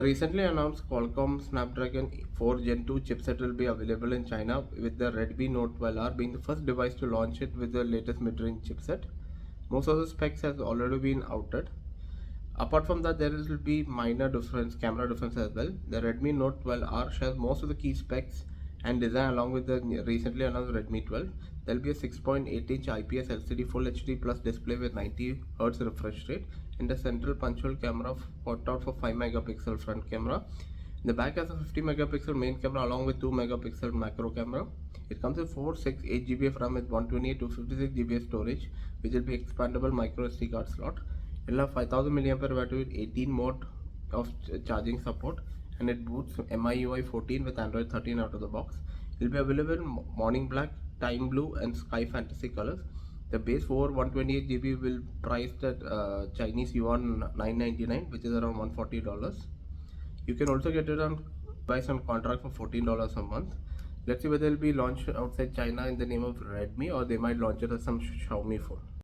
Recently announced Qualcomm Snapdragon 4 Gen 2 chipset will be available in China, with the Redmi Note 12R being the first device to launch it with the latest mid-range chipset. Most of the specs has already been outed. Apart from that, there will be minor camera difference as well. The Redmi Note 12R shares most of the key specs and design along with the recently announced Redmi 12. There will be a 6.8-inch IPS LCD Full HD Plus display with 90 Hz refresh rate and a central punch-hole camera put out for 5 megapixel front camera. The back has a 50 megapixel main camera along with 2 megapixel macro camera. It comes with 4, 6, 8 GB of RAM with 128 to 56 GB of storage, which will be expandable micro SD card slot. It will have 5000 mAh battery with 18 mode of charging support, and it boots MIUI 14 with Android 13 out of the box. It will be available in morning black, time blue, and sky fantasy colors. The base for 128 GB will priced at Chinese yuan 999, which is around $140. You can also get it on buy some contract for $14 a month. Let's see whether it will be launched outside China in the name of Redmi, or they might launch it as some Xiaomi phone.